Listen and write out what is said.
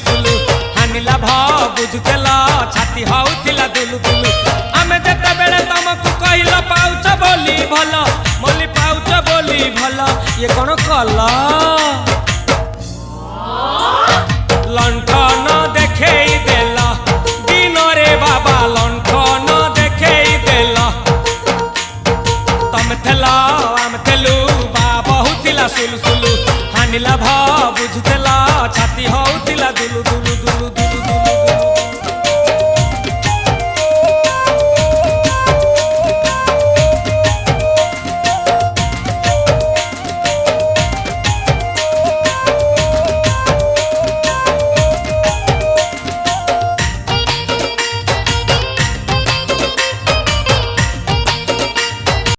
सुलु हानिला भ बुझुतेला छाती होउतिला दुलु दुलु आमे जते बेले तुमको कहिला पाउच बोली भला मोली पाउच बोली भला ये कोन कला लंठन देखेई देला दिन रे बाबा लंठन देखेई देला तम थेला आम थेलु बाबा हुतिला सुलु सुलु हानिला भ बुझुतेला छाती होउतिला दुलु दुलु।